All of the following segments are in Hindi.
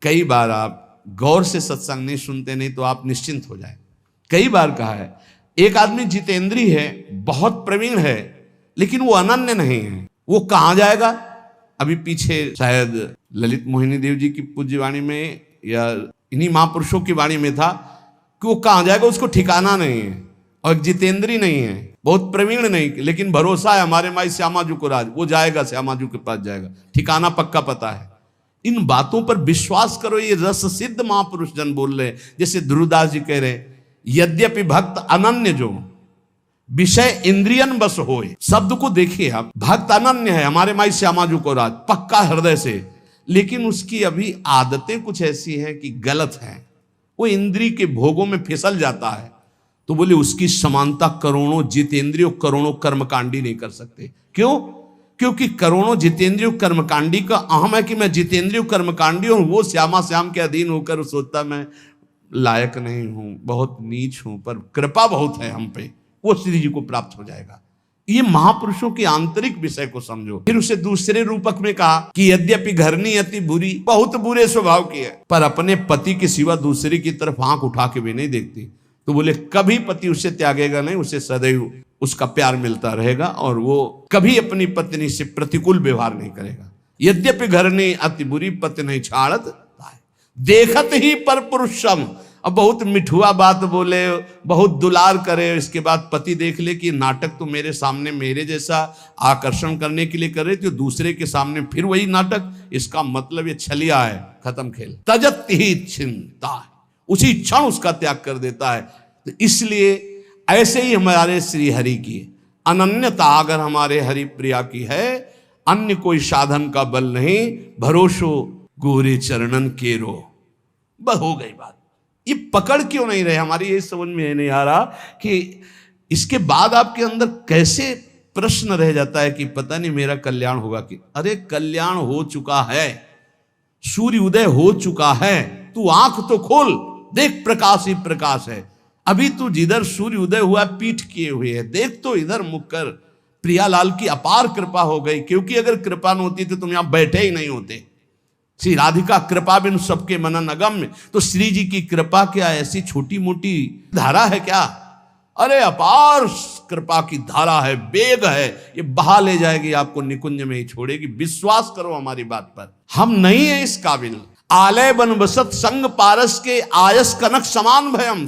कई बार आप गौर से सत्संग नहीं सुनते, नहीं तो आप निश्चिंत हो जाए। कई बार कहा है, एक आदमी जितेंद्री है, बहुत प्रवीण है, लेकिन वो अनन्य नहीं है। वो कहां जाएगा? अभी पीछे शायद ललित मोहिनी देव जी की पूज्यवाणी में या इन्हीं महापुरुषों की वाणी में था कि वो कहां जाएगा उसको ठिकाना नहीं है। और जितेंद्री नहीं है, बहुत प्रवीण नहीं, लेकिन भरोसा है हमारे माई श्यामाजू को राज, वो जाएगा, श्यामाजू के पास जाएगा, ठिकाना पक्का पता है। इन बातों पर विश्वास करो, ये रस सिद्ध महापुरुष जन बोल रहे। जैसे ध्रुवदास जी कह रहे, यद्यपि भक्त अनन्य जो विषय इंद्रियन बस होए। शब्द को देखिए आप, भक्त अनन्य है हमारे माई श्यामाजू को राज, पक्का हृदय से, लेकिन उसकी अभी आदतें कुछ ऐसी हैं कि गलत हैं, वो इंद्री के भोगों में फिसल जाता है। तो बोले उसकी समानता करोड़ों जितेंद्रियों करोड़ों कर्मकांडी नहीं कर सकते। क्यों? क्योंकि करोड़ों जितेंद्रियों कर्मकांडी का अहम है कि मैं जितेंद्रियों कर्मकांडी हूं, वो श्यामा श्याम के अधीन होकर सोचता मैं लायक नहीं हूं, बहुत नीच हूं, पर कृपा बहुत है हम पे, वो श्री जी को प्राप्त हो जाएगा। ये महापुरुषों के आंतरिक विषय को समझो। फिर उसे दूसरे रूपक में कहा कि यद्यपि घरनी अति बुरी, बहुत बुरे स्वभाव की है, पर अपने पति के सिवा दूसरे की तरफ आंख उठा के भी नहीं देखती। तो बोले कभी पति उसे त्यागेगा नहीं, उसे सदैव उसका प्यार मिलता रहेगा और वो कभी अपनी पत्नी से प्रतिकूल व्यवहार नहीं करेगा। यद्यपि घरनी अति बुरी, पति नहीं छाड़त देखत ही पर पुरुषम। अब बहुत मिठुआ बात बोले, बहुत दुलार करे, इसके बाद पति देख ले कि नाटक तो मेरे सामने मेरे जैसा आकर्षण करने के लिए कर रहे थे, दूसरे के सामने फिर वही नाटक, इसका मतलब ये छलिया है, खत्म खेल। तजत ही चिंता, उसी क्षण उसका त्याग कर देता है। तो इसलिए ऐसे ही हमारे श्री हरि की अनन्यता अगर हमारे हरि प्रिया की है, अन्य कोई साधन का बल नहीं, भरोसो गोरे चरणन केरो। बस हो गई बात। ये पकड़ क्यों नहीं रहे हमारी, ये समझ में नहीं आ रहा कि इसके बाद आपके अंदर कैसे प्रश्न रह जाता है कि पता नहीं मेरा कल्याण होगा कि, अरे कल्याण हो चुका है, सूर्य उदय हो चुका है, तू आंख तो खोल, देख प्रकाश ही प्रकाश है। अभी तू जिधर सूर्य उदय हुआ पीठ किए हुए है, देख तो इधर मुख कर। प्रियालाल की अपार कृपा हो गई, क्योंकि अगर कृपा न होती तो तुम यहां बैठे ही नहीं होते। श्री राधिका कृपा बिन सबके मनन अगम्य। तो श्री जी की कृपा क्या ऐसी छोटी मोटी धारा है क्या? अरे अपार कृपा की धारा है, वेग है, ये बहा ले जाएगी, आपको निकुंज में ही छोड़ेगी। विश्वास करो हमारी बात पर, हम नहीं है इस काबिल। आलय बन बसत संग पारस के, आयस कनक समान भयम।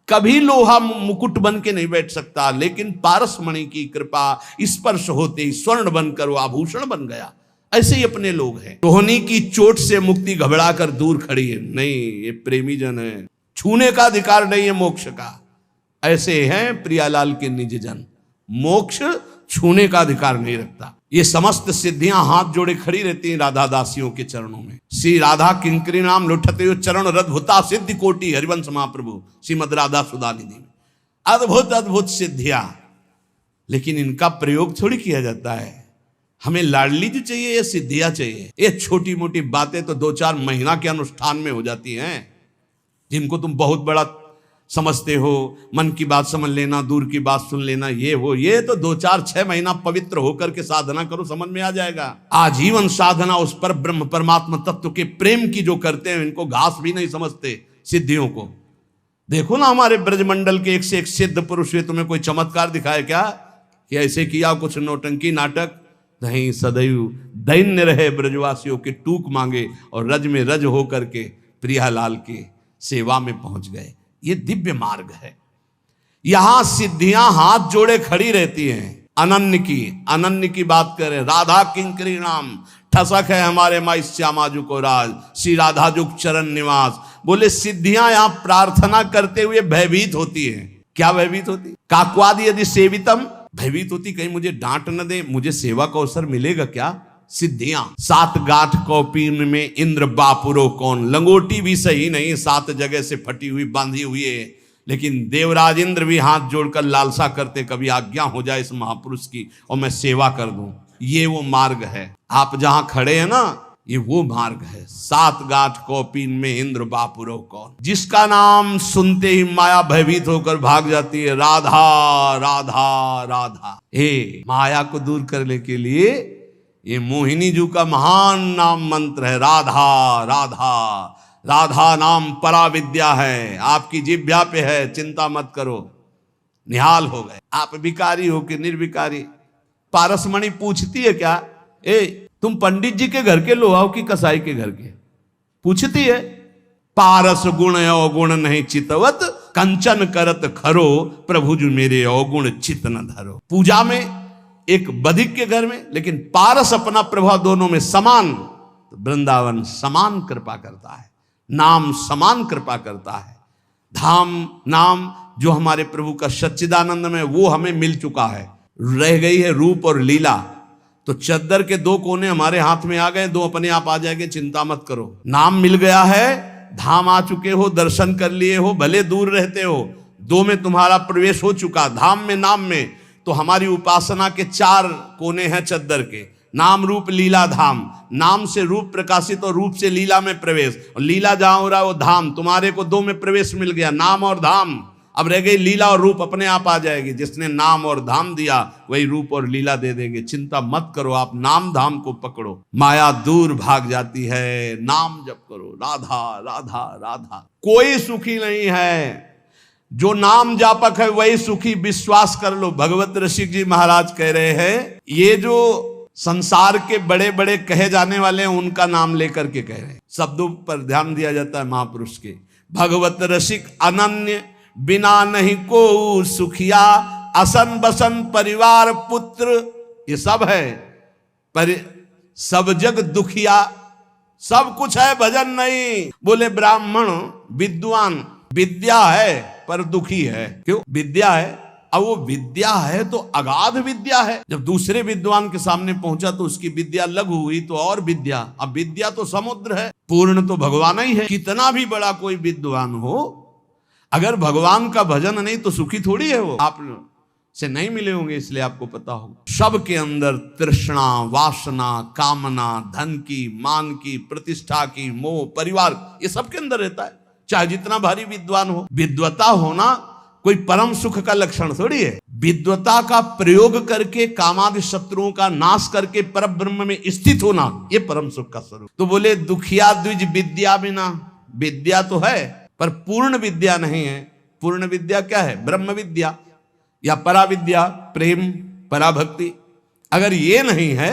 कभी लोहा मुकुट बन के नहीं बैठ सकता, लेकिन पारस मणि की कृपा स्पर्श होते ही स्वर्ण बनकर वो आभूषण बन गया। ऐसे ही अपने लोग हैं। रोहनी की चोट से मुक्ति घबरा कर दूर खड़ी है, नहीं ये प्रेमी जन है, छूने का अधिकार नहीं है मोक्ष का। ऐसे हैं प्रियालाल के निज जन, मोक्ष छूने का अधिकार नहीं रखता। ये समस्त सिद्धियां हाथ जोड़े खड़ी रहती हैं राधा दासियों के चरणों में। श्री राधा किंकरी नाम लुठते हुए चरण रद्भुता सिद्धि कोटि, हरिवंश महाप्रभु श्रीमद राधा सुधानिधि में अद्भुत अद्भुत सिद्धियां। लेकिन इनका प्रयोग थोड़ी किया जाता है। हमें लाडली जो चाहिए या सिद्धियां चाहिए? ये छोटी मोटी बातें तो 2-4 महीना के अनुष्ठान में हो जाती हैं, जिनको तुम बहुत बड़ा समझते हो। मन की बात समझ लेना, दूर की बात सुन लेना, ये हो, ये तो 2-4-6 महीना पवित्र होकर के साधना करो, समझ में आ जाएगा। आजीवन साधना उस पर ब्रह्म परमात्मा तत्व के प्रेम की जो करते हैं, इनको घास भी नहीं समझते सिद्धियों को। देखो ना हमारे ब्रजमंडल के एक से एक सिद्ध पुरुष हुए, तुम्हें कोई चमत्कार दिखाए क्या कि ऐसे किया कुछ नौटंकी नाटक? नहीं, सदैव दैन्य रहे ब्रजवासियों के टूक मांगे और रज में रज होकर के प्रियालाल की सेवा में पहुंच गए। ये दिव्य मार्ग है। यहां सिद्धियां हाथ जोड़े खड़ी रहती हैं। अनन्य की बात करें, राधा किंकरी नाम ठसक है हमारे माई श्यामाजू को राज, श्री राधा जुग चरण निवास। बोले सिद्धियां यहां प्रार्थना करते हुए भयभीत होती हैं। क्या भयभीत होती? काक्वादि यदि सेवितम, भयभीत होती कहीं मुझे डांट न दे, मुझे सेवा का अवसर मिलेगा क्या? सिद्धियां 7 गांठ कौपीन में इंद्र बापुरो कौन, लंगोटी भी सही नहीं, 7 जगह से फटी हुई बांधी हुई है। लेकिन देवराज इंद्र भी हाथ जोड़कर लालसा करते, कभी आज्ञा हो जाए इस महापुरुष की और मैं सेवा कर दूं। ये वो मार्ग है। आप जहां खड़े हैं ना, ये वो मार्ग है। 7 गांठ कौपीन में इंद्र बापुरो कौन, जिसका नाम सुनते ही माया भयभीत होकर भाग जाती है। राधा राधा राधा। हे माया को दूर करने के लिए ये मोहिनी जी का महान नाम मंत्र है, राधा राधा। राधा नाम परा विद्या है, आपकी जिह्वा पे है, चिंता मत करो। निहाल हो गए। आप भिखारी हो कि निर्विकारी? पारसमणि पूछती है क्या, ए तुम पंडित जी के घर के लो आओ कि कसाई के घर के? पूछती है। पारस गुण अवगुण नहीं चितवत, कंचन करत खरो, प्रभु जी मेरे अवगुण चित न धरो। पूजा में एक बधिक के घर में, लेकिन पारस अपना प्रभाव दोनों में समान। तो वृंदावन समान कृपा करता है, नाम समान कृपा करता है। धाम नाम जो हमारे प्रभु का सच्चिदानंद में, वो हमें मिल चुका है। रह गई है रूप और लीला। तो चद्दर के दो कोने हमारे हाथ में आ गए, दो अपने आप आ जाएंगे, चिंता मत करो। नाम मिल गया है, धाम आ चुके हो, दर्शन कर लिए हो, भले दूर रहते हो, दो में तुम्हारा प्रवेश हो चुका, धाम में नाम में। तो हमारी उपासना के 4 कोने हैं चद्दर के, नाम रूप लीला धाम। नाम से रूप प्रकाशित और रूप से लीला में प्रवेश, और लीला जहां हो रहा है वो धाम। तुम्हारे को 2 में प्रवेश मिल गया, नाम और धाम। अब रह गई लीला और रूप, अपने आप आ जाएगी। जिसने नाम और धाम दिया वही रूप और लीला दे देंगे। चिंता मत करो, आप नाम धाम को पकड़ो, माया दूर भाग जाती है। नाम जप करो, राधा राधा राधा। कोई सुखी नहीं है, जो नाम जापक है वही सुखी, विश्वास कर लो। भगवत ऋषि जी महाराज कह रहे हैं, ये जो संसार के बड़े बड़े कहे जाने वाले हैं उनका नाम लेकर के कह रहे हैं। शब्दों पर ध्यान दिया जाता है महापुरुष के। भगवत रसिक अनन्य बिना नहीं को सुखिया, असन बसन परिवार पुत्र, ये सब है। पर सब जग दुखिया, सब कुछ है भजन नहीं। बोले ब्राह्मण विद्वान, विद्या है पर दुखी है। क्यों? विद्या है। अब वो विद्या है तो अगाध विद्या है। जब दूसरे विद्वान के सामने पहुंचा तो उसकी विद्या लघु हुई, तो और विद्या। अब विद्या तो समुद्र है, पूर्ण तो भगवान ही है। कितना भी बड़ा कोई विद्वान हो, अगर भगवान का भजन नहीं तो सुखी थोड़ी है वो। आप से नहीं मिले होंगे इसलिए आपको पता होगा। सबके अंदर तृष्णा, वासना, कामना, धन की, मान की, प्रतिष्ठा की, मोह, परिवार, ये सबके अंदर रहता है। चाहे जितना भारी विद्वान हो। विद्वता होना कोई परम सुख का लक्षण थोड़ी है। विद्वता का प्रयोग करके कामादि शत्रुओं का नाश करके पर ब्रह्म में स्थित होना, ये परम सुख का स्वरूप। तो बोले दुखिया द्विज विद्या बिना, विद्या तो है पर पूर्ण विद्या नहीं है। पूर्ण विद्या क्या है? ब्रह्म विद्या या परा विद्या, प्रेम, पराभक्ति। अगर ये नहीं है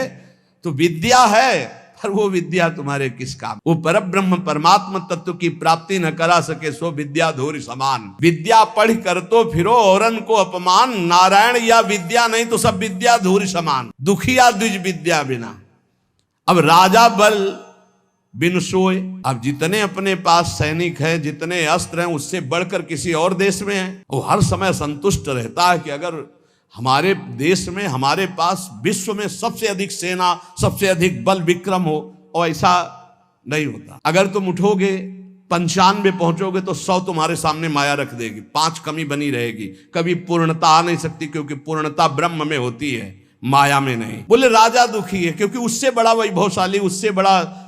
तो विद्या है पर वो विद्या तुम्हारे किस काम? वो परब्रह्म परमात्मा तत्व की प्राप्ति न करा सके सो विद्या धूरि समान। विद्या पढ़ कर तो फिरो औरन को अपमान, नारायण या विद्या नहीं तो सब विद्या धूरि समान। दुखिया द्विज विद्या बिना। अब राजा बल बिन सोए। अब जितने अपने पास सैनिक हैं, जितने अस्त्र हैं, उससे बढ़कर किसी और देश में है, वो हर समय संतुष्ट रहता है कि अगर हमारे देश में, हमारे पास विश्व में सबसे अधिक सेना, सबसे अधिक बल विक्रम हो। और ऐसा नहीं होता। अगर तुम उठोगे 95 पहुंचोगे तो 100 तुम्हारे सामने माया रख देगी, 5 कमी बनी रहेगी। कभी पूर्णता आ नहीं सकती, क्योंकि पूर्णता ब्रह्म में होती है, माया में नहीं। बोले राजा दुखी है क्योंकि उससे बड़ा वैभवशाली, उससे बड़ा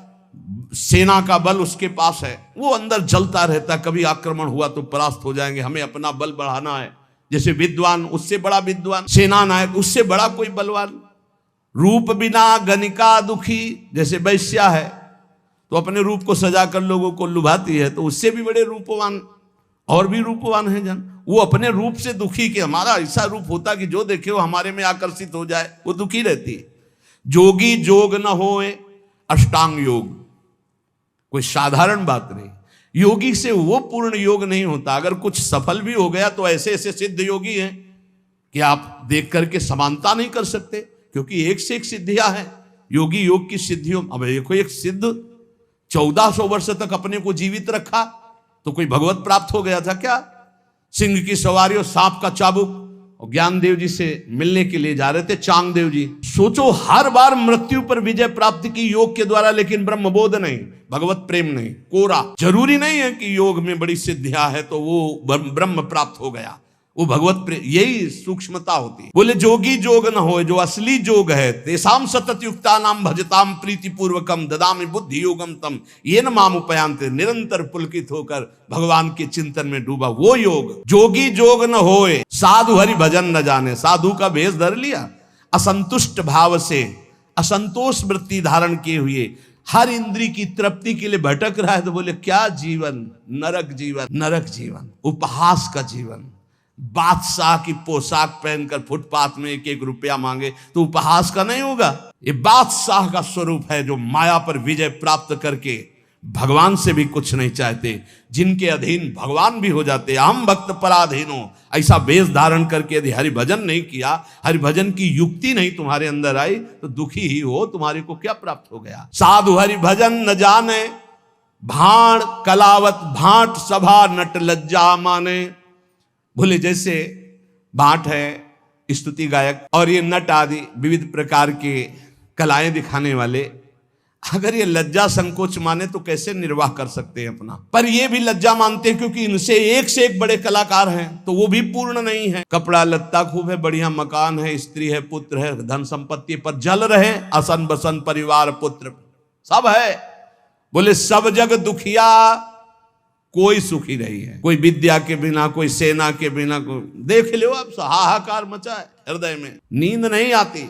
सेना का बल उसके पास है। वो अंदर जलता रहता, कभी आक्रमण हुआ तो परास्त हो जाएंगे, हमें अपना बल बढ़ाना है। जैसे विद्वान, उससे बड़ा विद्वान, सेना नायक, उससे बड़ा कोई बलवान। रूप बिना गणिका दुखी, जैसे वैश्या है तो अपने रूप को सजाकर लोगों को लुभाती है, तो उससे भी बड़े रूपवान और भी रूपवान है जन। वो अपने रूप से दुखी, कि हमारा ऐसा रूप होता कि जो देखे वो हमारे में आकर्षित हो जाए, वो दुखी रहती है। जोगी जोग न होए अष्टांग योग, कोई साधारण बात नहीं। योगी से वो पूर्ण योग नहीं होता। अगर कुछ सफल भी हो गया तो ऐसे ऐसे सिद्ध योगी हैं कि आप देख करके समानता नहीं कर सकते, क्योंकि एक से एक सिद्धियां हैं। योगी योग की सिद्धियों, अब देखो एक सिद्ध 1400 वर्ष तक अपने को जीवित रखा तो कोई भगवत प्राप्त हो गया था क्या? सिंह की सवारी और सांप का चाबुक, और ज्ञान देव जी से मिलने के लिए जा रहे थे चांग देव जी। सोचो, हर बार मृत्यु पर विजय प्राप्ति की योग के द्वारा, लेकिन ब्रह्मबोध नहीं, भगवत प्रेम नहीं, कोरा। जरूरी नहीं है कि योग में बड़ी सिद्धियां है तो वो ब्रह्म प्राप्त हो गया, वो भगवत प्रेम, यही सूक्ष्मता होती है। बोले जोगी जोग न हो, जो असली जोग है, तेसाम सतत युक्ता नाम भजताम प्रीति पूर्वकम ददामि बुद्धि योगम तम ये न माम उपयांते, निरंतर पुलकित होकर भगवान के चिंतन में डूबा वो योग। जोगी जोग न होए, साधु हरि भजन न जाने, साधु का भेष धर लिया, असंतुष्ट भाव से असंतोष वृत्ति धारण किए हुए हर इंद्री की तृप्ति के लिए भटक रहा है, तो बोले क्या जीवन, नरक जीवन, नरक जीवन, उपहास का जीवन। बादशाह की पोशाक पहनकर फुटपाथ में 1-1 रुपया मांगे तो उपहास का नहीं होगा। ये बादशाह का स्वरूप है जो माया पर विजय प्राप्त करके भगवान से भी कुछ नहीं चाहते, जिनके अधीन भगवान भी हो जाते। हम भक्त पराधीनो, ऐसा वेश धारण करके यदि हरिभजन नहीं किया, हरिभजन की युक्ति नहीं तुम्हारे अंदर आई, तो दुखी ही हो। तुम्हारे को क्या प्राप्त हो गया? साधु हरिभजन न जाने, भाण कलावत भाट सभा नट लज्जा माने। बोले जैसे भाट है, स्तुति गायक, और ये नट आदि विविध प्रकार के कलाएं दिखाने वाले, अगर ये लज्जा संकोच माने तो कैसे निर्वाह कर सकते हैं अपना? पर ये भी लज्जा मानते हैं क्योंकि इनसे एक से एक बड़े कलाकार हैं, तो वो भी पूर्ण नहीं है। कपड़ा लत्ता खूब है, बढ़िया मकान है, स्त्री है, पुत्र है, धन संपत्ति, पर जल रहे असन बसन परिवार पुत्र सब है। बोले सब जग दुखिया, कोई सुखी नहीं है। कोई विद्या के बिना, कोई सेना के बिना, देख लो आप, हाहाकार मचा है हृदय में, नींद नहीं आती,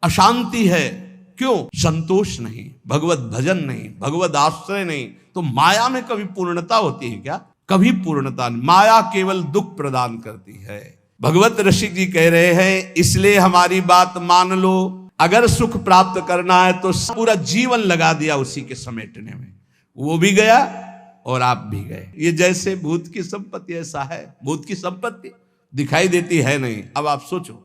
अशांति है। क्यों? संतोष नहीं, भगवत भजन नहीं, भगवत आश्रय नहीं। तो माया में कभी पूर्णता होती है क्या? कभी पूर्णता नहीं। माया केवल दुख प्रदान करती है। भगवत ऋषि जी कह रहे हैं, इसलिए हमारी बात मान लो, अगर सुख प्राप्त करना है तो पूरा जीवन लगा दिया उसी के समेटने में, वो भी गया और आप भी गए। ये जैसे भूत की संपत्ति ऐसा है, भूत की संपत्ति दिखाई देती है नहीं। अब आप सोचो,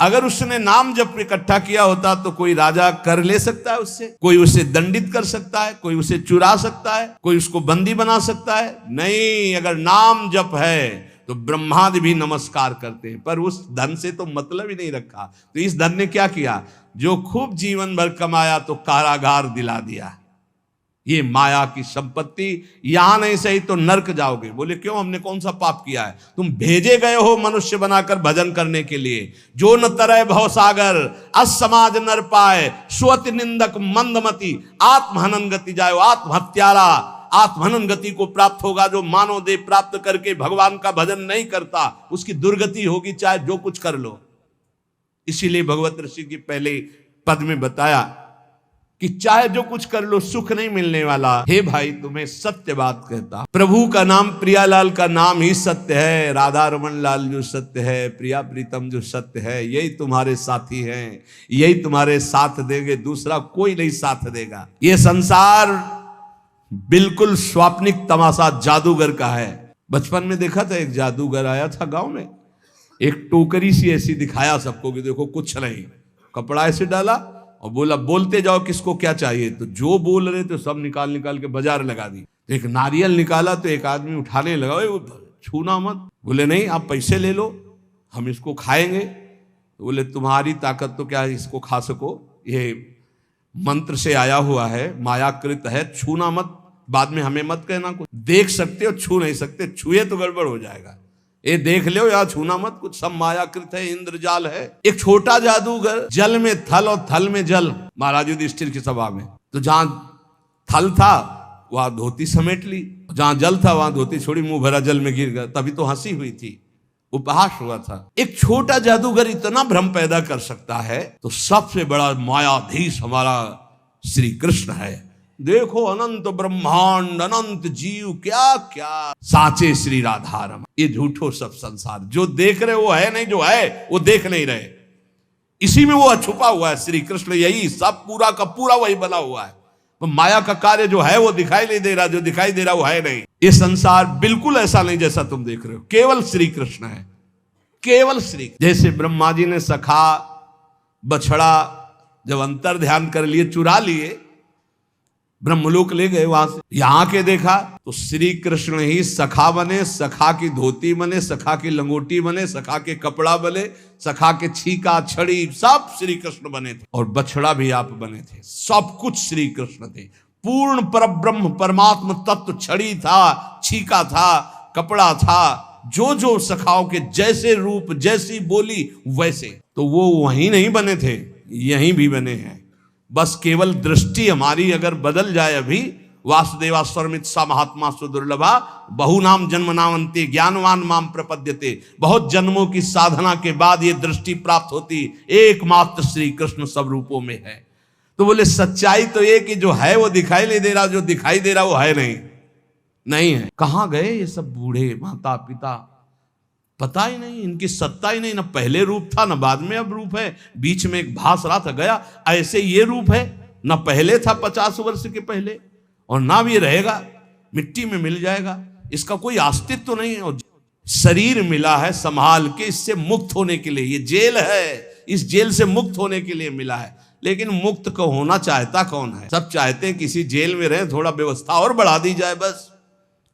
अगर उसने नाम जब इकट्ठा किया होता तो कोई राजा कर ले सकता है उससे, कोई उसे दंडित कर सकता है, कोई उसे चुरा सकता है, कोई उसको बंदी बना सकता है? नहीं, अगर नाम जप है तो ब्रह्मादि भी नमस्कार करते हैं। पर उस धन से तो मतलब ही नहीं रखा। तो इस धन ने क्या किया? जो खूब जीवन भर कमाया तो कारागार दिला दिया। ये माया की संपत्ति, यहां नहीं सही तो नरक जाओगे। बोले क्यों? हमने कौन सा पाप किया है? तुम भेजे गए हो मनुष्य बनाकर भजन करने के लिए। जो न तरय भव सागर, असमाज नर पाए, स्वति निंदक मंदमति, आत्महनन गति जायो। आत्महत्यारा आत्महनन गति को प्राप्त होगा। जो मानव देह प्राप्त करके भगवान का भजन नहीं करता, उसकी दुर्गति होगी, चाहे जो कुछ कर लो। इसीलिए भगवत ऋषि की पहले पद में बताया कि चाहे जो कुछ कर लो सुख नहीं मिलने वाला। हे भाई, तुम्हें सत्य बात कहता, प्रभु का नाम, प्रियालाल का नाम ही सत्य है। राधा रमन लाल जो सत्य है, प्रिया प्रीतम जो सत्य है, यही तुम्हारे साथी हैं, यही तुम्हारे साथ देंगे, दूसरा कोई नहीं साथ देगा। ये संसार बिल्कुल स्वाप्निक तमाशा जादूगर का है। बचपन में देखा था, एक जादूगर आया था गांव में, एक टोकरी सी ऐसी दिखाया सबको कि देखो कुछ नहीं, कपड़ा ऐसे डाला और बोला बोलते जाओ किसको क्या चाहिए। तो जो बोल रहे थे सब निकाल निकाल के बाजार लगा दी। तो एक नारियल निकाला तो एक आदमी उठाने लगा, छूना मत। बोले नहीं, आप पैसे ले लो, हम इसको खाएंगे। तो बोले तुम्हारी ताकत तो क्या इसको खा सको, ये मंत्र से आया हुआ है, मायाकृत है, छूना मत, बाद में हमें मत कहना कुछ। देख सकते हो, छू नहीं सकते, छुए तो गड़बड़ हो जाएगा। ये देख लो या छूना मत, कुछ सब मायाकृत है, इंद्रजाल है। एक छोटा जादूगर, जल में थल और थल में जल, महाराज युधिष्ठिर की सभा में। तो जहां थल था वहां धोती समेट ली, जहां जल था वहां धोती छोड़ी, मुंह भरा जल में गिर गया। तभी तो हंसी हुई थी, उपहास हुआ था। एक छोटा जादूगर इतना भ्रम पैदा कर सकता है, तो सबसे बड़ा मायाधीश हमारा श्री कृष्ण है। देखो अनंत ब्रह्मांड, अनंत जीव, क्या क्या साचे श्री राधारमण। ये झूठो सब संसार, जो देख रहे वो है नहीं, जो है वो देख नहीं रहे। इसी में वो छुपा हुआ है श्री कृष्ण, यही सब पूरा का पूरा वही बना हुआ है। तो माया का कार्य जो है वो दिखाई नहीं दे रहा, जो दिखाई दे रहा वो है नहीं। ये संसार बिल्कुल ऐसा नहीं जैसा तुम देख रहे हो, केवल श्री कृष्ण है, केवल श्री। जैसे ब्रह्मा जी ने सखा बछड़ा जब अंतर ध्यान कर लिए, चुरा लिए, ब्रह्मलोक ले गए, वहां से यहां के देखा तो श्री कृष्ण ही सखा बने, सखा की धोती बने, सखा की लंगोटी बने, सखा के कपड़ा बने, सखा के छीका छड़ी सब श्री कृष्ण बने थे। और बछड़ा भी आप बने थे, सब कुछ श्री कृष्ण थे। पूर्ण परब्रह्म परमात्म तत्व छड़ी था, छीका था, कपड़ा था, जो जो सखाओं के जैसे रूप जैसी बोली वैसे। तो वो वहीं नहीं बने थे, यहीं भी बने हैं। बस केवल दृष्टि हमारी अगर बदल जाए अभी, वासुदेवा स्वरमित सा महात्मा सुदुर्लभा बहु नाम जन्म नामंते ज्ञानवान माम प्रपद्यते। बहुत जन्मों की साधना के बाद ये दृष्टि प्राप्त होती, एकमात्र श्री कृष्ण सब रूपों में है। तो बोले सच्चाई तो ये कि जो है वो दिखाई नहीं दे रहा, जो दिखाई दे रहा वो है नहीं है। कहां गए ये सब बूढ़े माता पिता, पता ही नहीं, इनकी सत्ता ही नहीं, ना पहले रूप था ना बाद में अब रूप है, बीच में एक भास रहा था गया। ऐसे ये रूप है, ना पहले था 50 वर्ष के पहले और ना भी रहेगा, मिट्टी में मिल जाएगा, इसका कोई अस्तित्व तो नहीं है। और शरीर मिला है संभाल के इससे मुक्त होने के लिए, ये जेल है, इस जेल से मुक्त होने के लिए मिला है। लेकिन मुक्त को होना चाहता कौन है? सब चाहते हैं किसी जेल में रहे, थोड़ा व्यवस्था और बढ़ा दी जाए, बस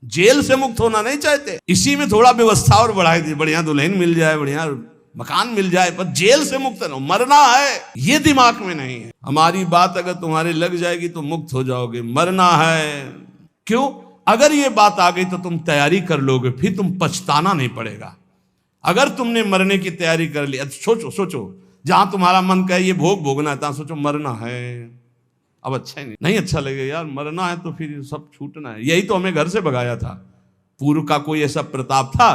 जेल से मुक्त होना नहीं चाहते, इसी में थोड़ा व्यवस्था और बढ़ाई दी, बढ़िया दुल्हन मिल जाए, बढ़िया मकान मिल जाए, पर जेल से मुक्त न, मरना है ये दिमाग में नहीं है। हमारी बात अगर तुम्हारे लग जाएगी तो मुक्त हो जाओगे, मरना है क्यों? अगर ये बात आ गई तो तुम तैयारी कर लोगे, फिर तुम पछताना नहीं पड़ेगा। अगर तुमने मरने की तैयारी कर ली, सोचो जहां तुम्हारा मन कहे ये भोग भोगना है, तहां सोचो मरना है, अब अच्छा ही नहीं अच्छा लगेगा यार, मरना है तो फिर सब छूटना है। यही तो हमें घर से भगाया था। पूर्व का कोई ऐसा प्रताप था,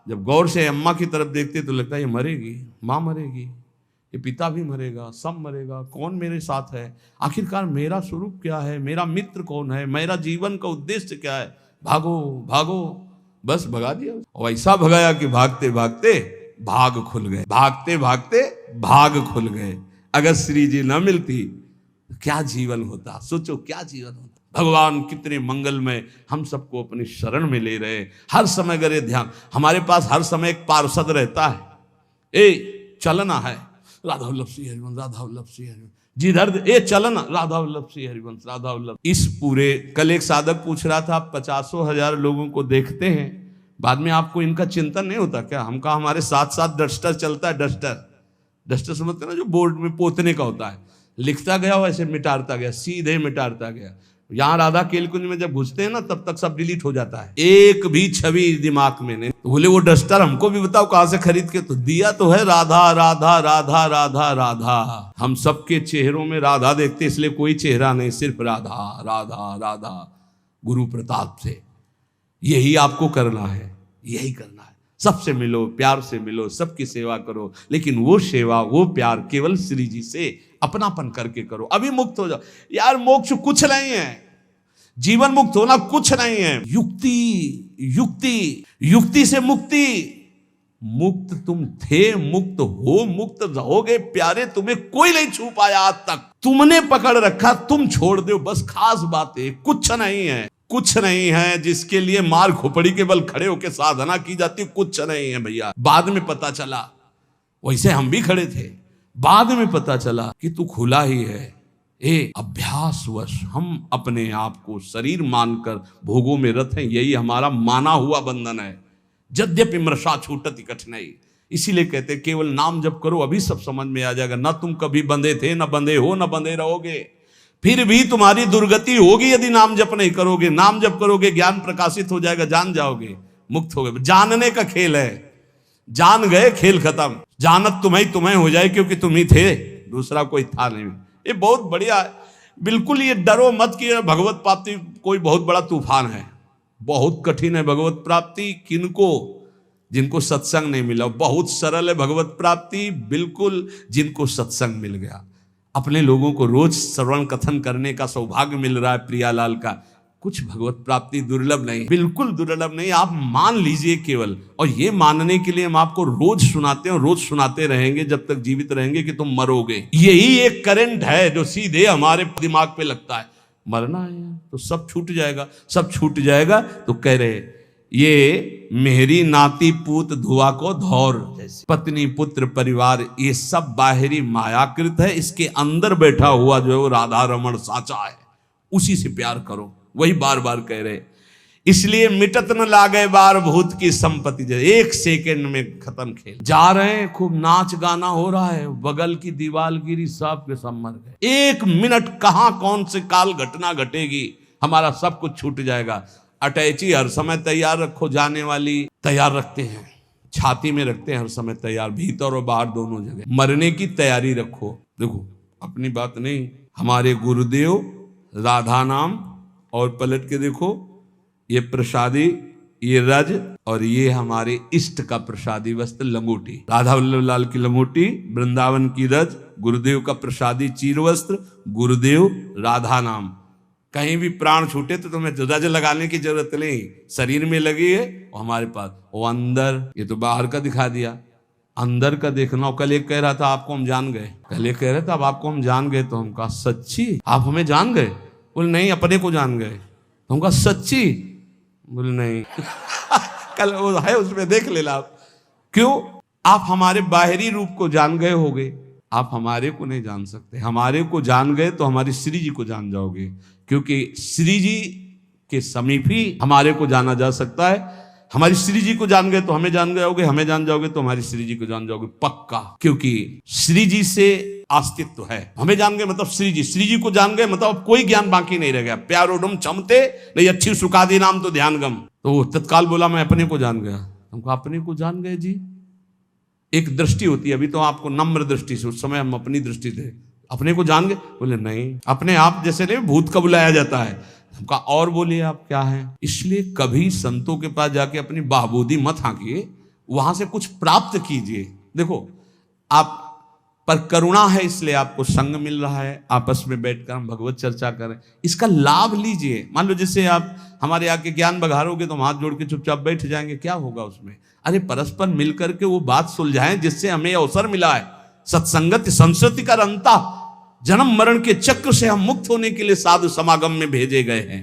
जब गौर से अम्मा की तरफ देखते तो लगता है ये मरेगी, माँ मरेगी, ये पिता भी मरेगा, सब मरेगा, कौन मेरे साथ है? आखिरकार मेरा स्वरूप क्या है? मेरा मित्र कौन है? मेरा जीवन का उद्देश्य क्या है? भागो भागो, बस भगा दिया। और ऐसा भगाया कि भागते भागते भाग खुल गए, भागते भागते भाग खुल गए। अगर श्री जी न मिलती क्या जीवन होता? सोचो क्या जीवन होता। भगवान कितने मंगलमय हम सबको अपनी शरण में ले रहे। हर समय अगर ये ध्यान, हमारे पास हर समय एक पार्षद रहता है, ए चलना है राधा वल्लभ श्री हरिवंश, राधा वल्लभ श्री हरिवंश, जिधर ए चलना राधा वल्लभ श्री हरिवंश, राधा वल्लभ। इस पूरे, कल एक साधक पूछ रहा था, आप 50,000 लोगों को देखते हैं, बाद में आपको इनका चिंतन नहीं होता क्या? हम कहा हमारे साथ साथ डस्टर चलता है, डस्टर समझते ना, जो बोर्ड में पोतने का होता है, लिखता गया वैसे मिटाता गया, सीधे मिटाता गया। यहां राधा केलकुंज में जब घुसते हैं ना तब तक सब डिलीट हो जाता है, एक भी छवि दिमाग में नहीं। तो बोले वो डस्टर हमको भी बताओ कहां से खरीद के? तो दिया तो है राधा राधा राधा राधा राधा। हम सबके चेहरों में राधा देखते, इसलिए कोई चेहरा नहीं, सिर्फ राधा राधा राधा। गुरु प्रताप से यही आपको करना है, यही करना है। सबसे मिलो, प्यार से मिलो, सबकी सेवा करो, लेकिन वो सेवा वो प्यार केवल श्री जी से अपनापन करके करो। अभी मुक्त हो जाओ यार। मोक्ष कुछ नहीं है, जीवन मुक्त होना कुछ नहीं है। युक्ति से मुक्ति, मुक्त तुम थे, मुक्त हो, मुक्त रहोगे प्यारे, तुम्हें कोई नहीं छू पाया आज तक। तुमने पकड़ रखा, तुम छोड़ दो, बस खास बात है। कुछ नहीं है, कुछ नहीं है जिसके लिए मार खोपड़ी के बल खड़े होकर साधना की जाती, कुछ नहीं है भैया। बाद में पता चला, वैसे हम भी खड़े थे, बाद में पता चला कि तू खुला ही है। अभ्यासवश हम अपने आप को शरीर मानकर भोगों में रत हैं, यही हमारा माना हुआ बंधन है। यद्यपि मृषा छूटति कठिनाई, इसीलिए कहते केवल नाम जप करो, अभी सब समझ में आ जाएगा। ना तुम कभी बंधे थे, ना बंधे हो, ना बंधे रहोगे। फिर भी तुम्हारी दुर्गति होगी यदि नाम जप नहीं करोगे। नाम जप करोगे, ज्ञान प्रकाशित हो जाएगा, जान जाओगे, मुक्त हो गए। जानने का खेल है, जान गए खेल खत्म। जानत तुम्हें हो जाए, क्योंकि तुम ही थे, दूसरा कोई था नहीं। ये बहुत बढ़िया है। बिल्कुल ये डरो मत कि भगवत प्राप्ति कोई बहुत बड़ा तूफान है, बहुत कठिन है भगवत प्राप्ति। किनको? जिनको सत्संग नहीं मिला। बहुत सरल है भगवत प्राप्ति, बिल्कुल जिनको सत्संग मिल गया। अपने लोगों को रोज श्रवण कथन करने का सौभाग्य मिल रहा है प्रियालाल का। कुछ भगवत प्राप्ति दुर्लभ नहीं, बिल्कुल दुर्लभ नहीं, आप मान लीजिए केवल। और ये मानने के लिए हम आपको रोज सुनाते हैं, रोज सुनाते रहेंगे जब तक जीवित रहेंगे कि तुम मरोगे। यही एक करंट है जो सीधे हमारे दिमाग पे लगता है, मरना है तो सब छूट जाएगा, सब छूट जाएगा। तो कह रहे ये मेहरी नाती पूत धुआ को धौर, जैसे पत्नी पुत्र परिवार ये सब बाहरी मायाकृत है। इसके अंदर बैठा हुआ जो है वो राधा रमण साचा है, उसी से प्यार करो। वही बार बार कह रहे, इसलिए मिटत न लागे बार भूत की संपत्ति। एक सेकंड में खत्म खेल। जा रहे हैं, खूब नाच गाना हो रहा है, बगल की दीवार गिरी, सब के सब मर गए। एक मिनट कहां कौन से काल घटना घटेगी, हमारा सब कुछ छूट जाएगा। अटैची हर समय तैयार रखो, जाने वाली तैयार रखते हैं, छाती में रखते हैं हर समय तैयार, भीतर और बाहर दोनों जगह। मरने की तैयारी रखो। देखो अपनी बात नहीं, हमारे गुरुदेव राधा नाम और पलट के देखो, ये प्रसादी, ये रज, और ये हमारे इष्ट का प्रसादी वस्त्र लंगोटी। राधा वल्लभ लाल की लंगोटी, वृंदावन की रज, गुरुदेव का प्रसादी चीर वस्त्र, गुरुदेव राधा नाम। कहीं भी प्राण छूटे तो तुम्हें रज लगाने की जरूरत नहीं, शरीर में लगी है वो हमारे पास। वो अंदर, ये तो बाहर का दिखा दिया, अंदर का देखना। कल एक कह रहा था आपको हम जान गए, कल एक कह रहा था अब आपको हम जान गए। तो हम कहा सच्ची आप हमें जान गए? बोले नहीं, अपने को जान गए। तो हम कहा सच्ची? बोले नहीं। कल वो है उसमें देख लेना आप। क्यों? आप हमारे बाहरी रूप को जान गए होगे, आप हमारे को नहीं जान सकते। हमारे को जान गए तो हमारी श्री जी को जान जाओगे, क्योंकि श्री जी के समीप ही हमारे को जाना जा सकता है। हमारी श्री जी को जान गए तो हमें जान जाओगे, हमें जान जाओगे तो हमारी श्री जी को जान जाओगे पक्का, क्योंकि श्री जी से अस्तित्व है। हमें जान गए मतलब श्री जी को जान गए मतलब कोई ज्ञान बाकी नहीं रह गया। प्यारोडम चमते नहीं अच्छी सुखादी नाम तो ध्यान गम। तो वो तत्काल बोला मैं अपने को जान गया। हमको अपने को जान गए जी? एक दृष्टि होती है, अभी तो आपको नम्र दृष्टि से, उस समय हम अपनी दृष्टि थे। अपने को जान गए? बोले नहीं, अपने आप जैसे नहीं भूत का बुलाया जाता है। हमका और बोलिए आप क्या है। इसलिए कभी संतों के पास जाके अपनी बाहबूदी मत हाँकिए, वहां से कुछ प्राप्त कीजिए। देखो आप पर करुणा है इसलिए आपको संग मिल रहा है, आपस में बैठकर हम भगवत चर्चा करें, इसका लाभ लीजिए। मान लो जैसे आप हमारे आके ज्ञान बघारोगे तो हम हाथ जोड़ के चुपचाप बैठ जाएंगे, क्या होगा उसमें? अरे परस्पर मिलकर के वो बात सुलझाएं जिससे हमें अवसर मिला है। सत्संगत संस्कृति का अंता, जन्म मरण के चक्र से हम मुक्त होने के लिए साधु समागम में भेजे गए हैं।